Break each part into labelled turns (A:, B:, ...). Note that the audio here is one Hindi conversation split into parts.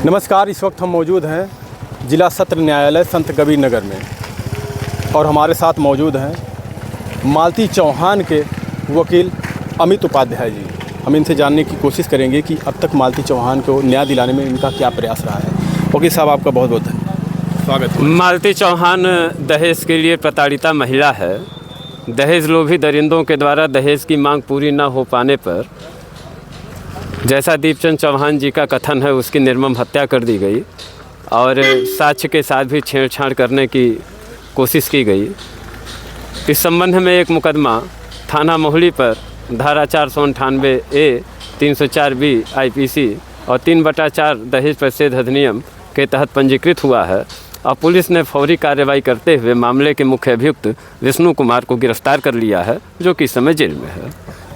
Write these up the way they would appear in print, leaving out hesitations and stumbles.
A: नमस्कार। इस वक्त हम मौजूद हैं जिला सत्र न्यायालय संत कबीर नगर में और हमारे साथ मौजूद हैं मालती चौहान के वकील अमित उपाध्याय जी। हम इनसे जानने की कोशिश करेंगे कि अब तक मालती चौहान को न्याय दिलाने में इनका क्या प्रयास रहा है। वकील साहब, आपका बहुत बहुत धन्यवाद, स्वागत है।
B: मालती चौहान दहेज के लिए प्रताड़िता महिला है। दहेज लोभी दरिंदों के द्वारा दहेज की मांग पूरी न हो पाने पर जैसा दीपचंद चौहान जी का कथन है उसकी निर्मम हत्या कर दी गई और साक्ष्य के साथ भी छेड़छाड़ करने की कोशिश की गई। इस संबंध में एक मुकदमा थाना मोहली पर धारा 498A 304B IPC और 3/4 दहेज प्रतिषेध अधिनियम के तहत पंजीकृत हुआ है और पुलिस ने फौरी कार्रवाई करते हुए मामले के मुख्य अभियुक्त विष्णु कुमार को गिरफ्तार कर लिया है, जो कि इस समय जेल में है।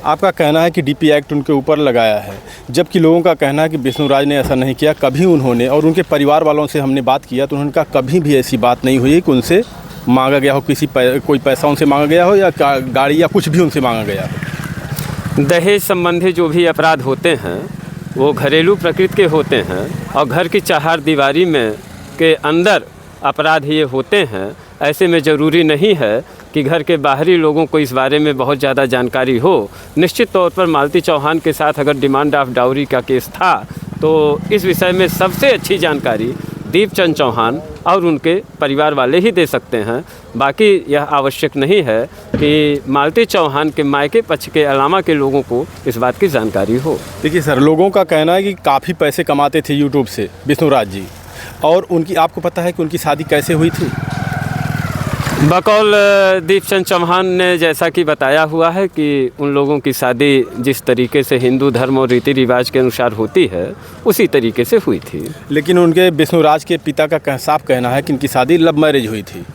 A: आपका कहना है कि DP एक्ट उनके ऊपर लगाया है, जबकि लोगों का कहना है कि विष्णु राज ने ऐसा नहीं किया। कभी उन्होंने और उनके परिवार वालों से हमने बात किया तो उन्होंने कहा कभी भी ऐसी बात नहीं हुई कि उनसे मांगा गया हो, कोई पैसा उनसे मांगा गया हो या गाड़ी या कुछ भी उनसे मांगा गया हो।
B: दहेज संबंधी जो भी अपराध होते हैं वो घरेलू प्रकृति के होते हैं और घर की चार दीवारी में के अंदर अपराध ये होते हैं। ऐसे में ज़रूरी नहीं है कि घर के बाहरी लोगों को इस बारे में बहुत ज़्यादा जानकारी हो। निश्चित तौर पर मालती चौहान के साथ अगर डिमांड ऑफ डाउरी का केस था तो इस विषय में सबसे अच्छी जानकारी दीपचंद चौहान और उनके परिवार वाले ही दे सकते हैं। बाकी यह आवश्यक नहीं है कि मालती चौहान के मायके पक्ष के अलावा के लोगों को इस बात की जानकारी हो।
A: देखिए सर, लोगों का कहना है कि काफ़ी पैसे कमाते थे यूट्यूब से विष्णु राज जी, और उनकी आपको पता है कि उनकी शादी कैसे हुई थी?
B: बकौल दीपचंद चौहान ने जैसा कि बताया हुआ है कि उन लोगों की शादी जिस तरीके से हिंदू धर्म और रीति रिवाज के अनुसार होती है उसी तरीके से हुई थी।
A: लेकिन उनके विष्णु राज के पिता का साफ कहना है कि इनकी शादी लव मैरिज हुई थी।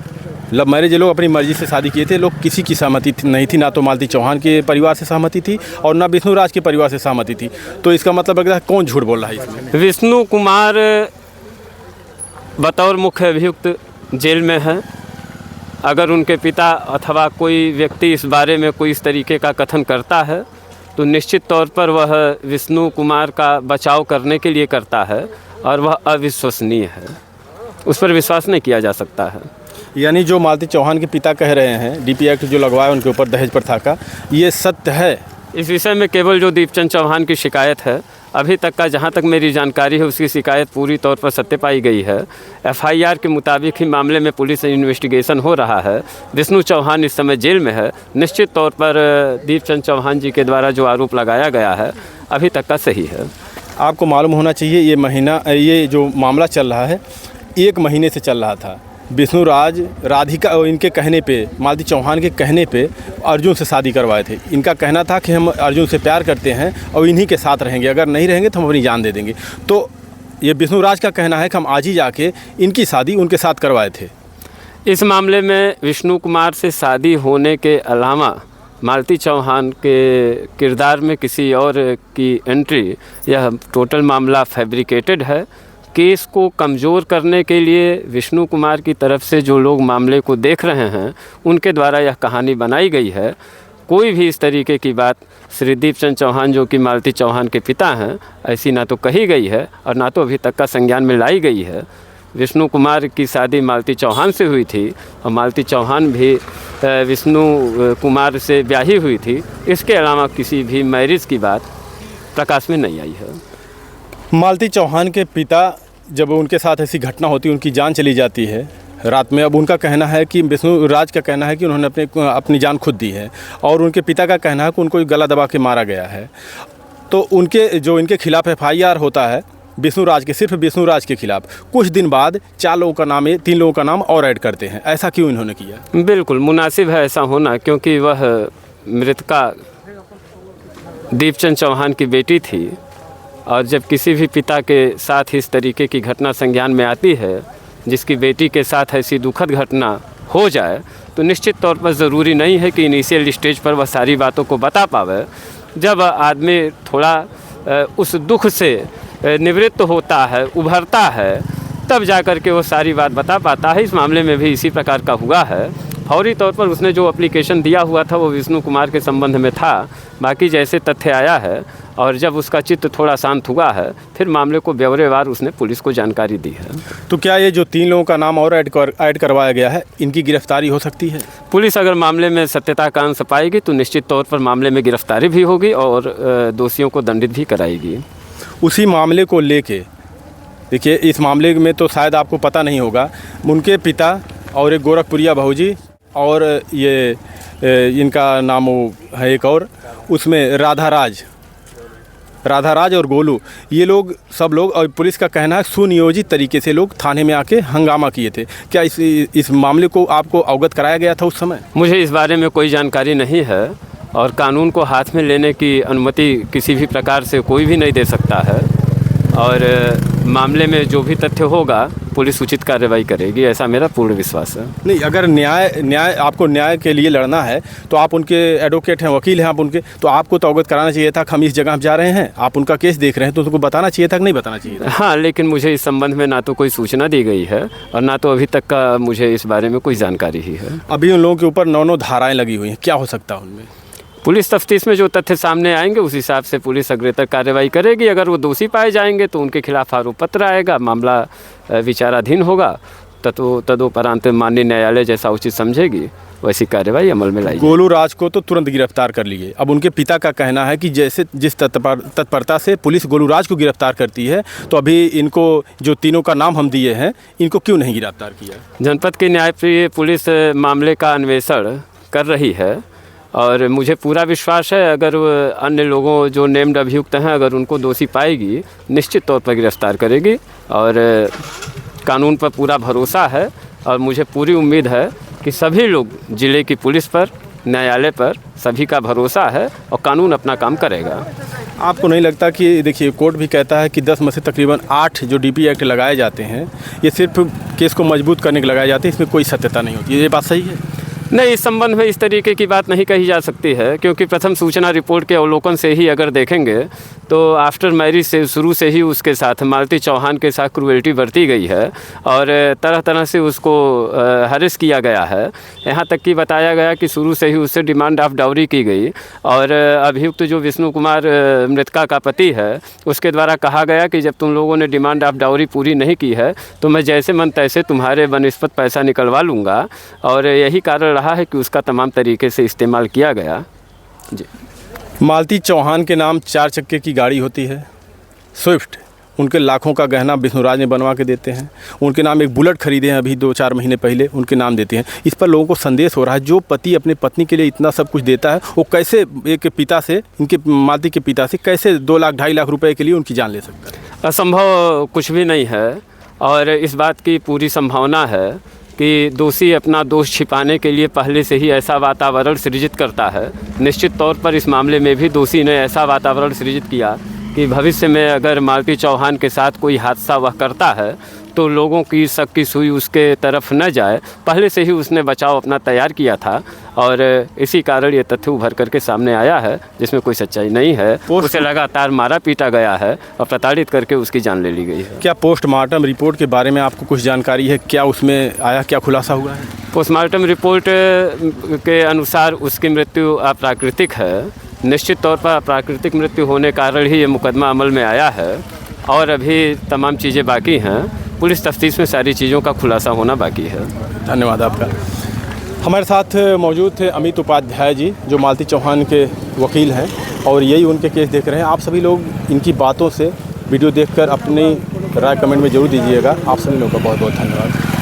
A: लव मैरिज, ये लोग अपनी मर्जी से शादी किए थे। लोग किसी की सहमति नहीं थी, ना तो मालती चौहान के परिवार से सहमति थी और ना विष्णु राज के परिवार से सहमति थी। तो इसका मतलब लगता है कौन झूठ बोल रहा है इसमें?
B: विष्णु कुमार बतौर मुख्य अभियुक्त जेल में है। अगर उनके पिता अथवा कोई व्यक्ति इस बारे में कोई इस तरीके का कथन करता है तो निश्चित तौर पर वह विष्णु कुमार का बचाव करने के लिए करता है और वह अविश्वसनीय है, उस पर विश्वास नहीं किया जा सकता है।
A: यानी जो मालती चौहान के पिता कह रहे हैं DP एक्ट जो लगवाया उनके ऊपर दहेज प्रथा का, ये सत्य है?
B: इस विषय में केवल जो दीपचंद चौहान की शिकायत है, अभी तक का जहां तक मेरी जानकारी है उसकी शिकायत पूरी तौर पर सत्य पाई गई है। FIR के मुताबिक ही मामले में पुलिस इन्वेस्टिगेशन हो रहा है। विष्णु चौहान इस समय जेल में है। निश्चित तौर पर दीपचंद चौहान जी के द्वारा जो आरोप लगाया गया है अभी तक का सही है।
A: आपको मालूम होना चाहिए ये जो मामला चल रहा है 1 महीने से चल रहा था। विष्णु राज राधिका और इनके कहने पे, मालती चौहान के कहने पे अर्जुन से शादी करवाए थे। इनका कहना था कि हम अर्जुन से प्यार करते हैं और इन्हीं के साथ रहेंगे, अगर नहीं रहेंगे तो हम अपनी जान दे देंगे। तो ये विष्णु राज का कहना है कि हम आज ही जाके इनकी शादी उनके साथ करवाए थे।
B: इस मामले में विष्णु कुमार से शादी होने के अलावा मालती चौहान के किरदार में किसी और की एंट्री, यह टोटल मामला फैब्रिकेटेड है। केस को कमज़ोर करने के लिए विष्णु कुमार की तरफ से जो लोग मामले को देख रहे हैं उनके द्वारा यह कहानी बनाई गई है। कोई भी इस तरीके की बात श्री दीपचंद चौहान जो कि मालती चौहान के पिता हैं ऐसी ना तो कही गई है और ना तो अभी तक का संज्ञान में लाई गई है। विष्णु कुमार की शादी मालती चौहान से हुई थी और मालती चौहान भी विष्णु कुमार से ब्याही हुई थी। इसके अलावा किसी भी मैरिज की बात प्रकाश में नहीं आई है।
A: मालती चौहान के पिता, जब उनके साथ ऐसी घटना होती है उनकी जान चली जाती है रात में। अब उनका कहना है कि विष्णु राज का कहना है कि उन्होंने अपनी जान खुद दी है और उनके पिता का कहना है कि उनको गला दबा के मारा गया है। तो इनके खिलाफ FIR होता है विष्णु राज के, सिर्फ विष्णु राज के खिलाफ। कुछ दिन बाद 3 लोगों का नाम और ऐड करते हैं। ऐसा क्यों इन्होंने किया?
B: बिल्कुल मुनासिब है ऐसा होना, क्योंकि वह मृतका दीपचंद चौहान की बेटी थी और जब किसी भी पिता के साथ इस तरीके की घटना संज्ञान में आती है, जिसकी बेटी के साथ ऐसी दुखद घटना हो जाए, तो निश्चित तौर पर ज़रूरी नहीं है कि इनिशियल स्टेज पर वह सारी बातों को बता पावे। जब आदमी थोड़ा उस दुख से निवृत्त होता है, उभरता है, तब जाकर के वो सारी बात बता पाता है। इस मामले में भी इसी प्रकार का हुआ है। फौरी तौर पर उसने जो एप्लीकेशन दिया हुआ था वो विष्णु कुमार के संबंध में था। बाकी जैसे तथ्य आया है और जब उसका चित्त थोड़ा शांत हुआ है फिर मामले को ब्यौरेवार उसने पुलिस को जानकारी दी है।
A: तो क्या ये जो 3 लोगों का नाम और ऐड करवाया गया है, इनकी गिरफ्तारी हो सकती है?
B: पुलिस अगर मामले में सत्यता का अंश पाएगी तो निश्चित तौर पर मामले में गिरफ्तारी भी होगी और दोषियों को दंडित भी कराएगी।
A: उसी मामले को लेके देखिए, इस मामले में तो शायद आपको पता नहीं होगा, उनके पिता और एक गोरखपुरिया बहूजी और ये इनका नाम वो है एक और, उसमें राधाराज और गोलू, ये लोग सब लोग, और पुलिस का कहना है सुनियोजित तरीके से लोग थाने में आके हंगामा किए थे। क्या इस मामले को आपको अवगत कराया गया था उस समय?
B: मुझे इस बारे में कोई जानकारी नहीं है और कानून को हाथ में लेने की अनुमति किसी भी प्रकार से कोई भी नहीं दे सकता है और मामले में जो भी तथ्य होगा पुलिस उचित कार्रवाई करेगी, ऐसा मेरा पूर्ण विश्वास है।
A: नहीं, अगर न्याय आपको न्याय के लिए लड़ना है तो आप उनके एडवोकेट हैं, वकील हैं आप उनके, तो आपको तो अवगत कराना चाहिए था कि हम इस जगह जा रहे हैं, आप उनका केस देख रहे हैं, तो उनको बताना चाहिए था कि नहीं बताना चाहिए था?
B: हाँ, लेकिन मुझे इस संबंध में ना तो कोई सूचना दी गई है और ना तो अभी तक का मुझे इस बारे में कोई जानकारी ही है।
A: अभी उन लोगों के ऊपर 9 धाराएँ लगी हुई हैं, क्या हो सकता है उनमें?
B: पुलिस तफ्तीश में जो तथ्य सामने आएंगे उस हिसाब से पुलिस अग्रेतर कार्रवाई करेगी। अगर वो दोषी पाए जाएंगे तो उनके खिलाफ आरोप पत्र आएगा, मामला विचाराधीन होगा, तदोपरांत माननीय न्यायालय जैसा उचित समझेगी वैसी कार्रवाई अमल में लाई।
A: गोलू राज को तो तुरंत गिरफ्तार कर लिए। अब उनके पिता का कहना है कि जैसे जिस तत्परता से पुलिस गोलू राज को गिरफ्तार करती है, तो अभी इनको जो तीनों का नाम हम दिए हैं, इनको क्यों नहीं गिरफ्तार किया?
B: जनपद की न्यायप्रिय पुलिस मामले का अन्वेषण कर रही है और मुझे पूरा विश्वास है अगर अन्य लोगों जो नेम्ड अभियुक्त हैं अगर उनको दोषी पाएगी निश्चित तौर पर गिरफ्तार करेगी और कानून पर पूरा भरोसा है और मुझे पूरी उम्मीद है कि सभी लोग ज़िले की पुलिस पर, न्यायालय पर सभी का भरोसा है और कानून अपना काम करेगा।
A: आपको नहीं लगता कि देखिए, कोर्ट भी कहता है कि 10 में से तकरीबन 8 जो DP एक्ट लगाए जाते हैं ये सिर्फ केस को मजबूत करने के लगाए जाते हैं, इसमें कोई सत्यता नहीं होती, ये बात सही है?
B: नहीं, इस संबंध में इस तरीके की बात नहीं कही जा सकती है क्योंकि प्रथम सूचना रिपोर्ट के अवलोकन से ही अगर देखेंगे तो आफ्टर मैरिज से शुरू से ही उसके साथ मालती चौहान के साथ क्रूएल्टी बरती गई है और तरह तरह से उसको हरेस किया गया है। यहाँ तक कि बताया गया कि शुरू से ही उससे डिमांड ऑफ डाउरी की गई और अभियुक्त जो विष्णु कुमार मृतका का पति है उसके द्वारा कहा गया कि जब तुम लोगों ने डिमांड ऑफ डाउरी पूरी नहीं की है तो मैं जैसे मन तैसे तुम्हारे बनिस्पत पैसा निकलवा लूँगा और यही कारण रहा है कि उसका तमाम तरीके से इस्तेमाल किया गया। जी,
A: मालती चौहान के नाम 4 चक्के की गाड़ी होती है स्विफ्ट, उनके लाखों का गहना विष्णुराज ने बनवा के देते हैं, उनके नाम एक बुलेट खरीदे हैं अभी 2-4 महीने पहले, उनके नाम देते हैं। इस पर लोगों को संदेश हो रहा है जो पति अपने पत्नी के लिए इतना सब कुछ देता है वो कैसे एक पिता से, इनके मालती के पिता से कैसे 2 लाख 2.5 लाख रुपए के लिए उनकी जान ले सकता है?
B: असंभव कुछ भी नहीं है और इस बात की पूरी संभावना है कि दोषी अपना दोष छिपाने के लिए पहले से ही ऐसा वातावरण सृजित करता है। निश्चित तौर पर इस मामले में भी दोषी ने ऐसा वातावरण सृजित किया कि भविष्य में अगर मालती चौहान के साथ कोई हादसा वह करता है तो लोगों की शक की सुई उसके तरफ न जाए, पहले से ही उसने बचाव अपना तैयार किया था और इसी कारण ये तथ्य उभर करके सामने आया है जिसमें कोई सच्चाई नहीं है। उसे लगातार मारा पीटा गया है और प्रताड़ित करके उसकी जान ले ली गई है।
A: क्या पोस्टमार्टम रिपोर्ट के बारे में आपको कुछ जानकारी है? क्या उसमें आया, क्या खुलासा हुआ है?
B: पोस्टमार्टम रिपोर्ट के अनुसार उसकी मृत्यु अप्राकृतिक है। निश्चित तौर पर प्राकृतिक मृत्यु होने कारण ही ये मुकदमा अमल में आया है और अभी तमाम चीज़ें बाकी हैं। पुलिस तफ्तीश में सारी चीज़ों का खुलासा होना बाकी है।
A: धन्यवाद आपका। हमारे साथ मौजूद थे अमित उपाध्याय जी जो मालती चौहान के वकील हैं और यही उनके केस देख रहे हैं। आप सभी लोग इनकी बातों से वीडियो देखकर अपनी राय कमेंट में ज़रूर दीजिएगा। आप सभी लोगों का बहुत बहुत धन्यवाद।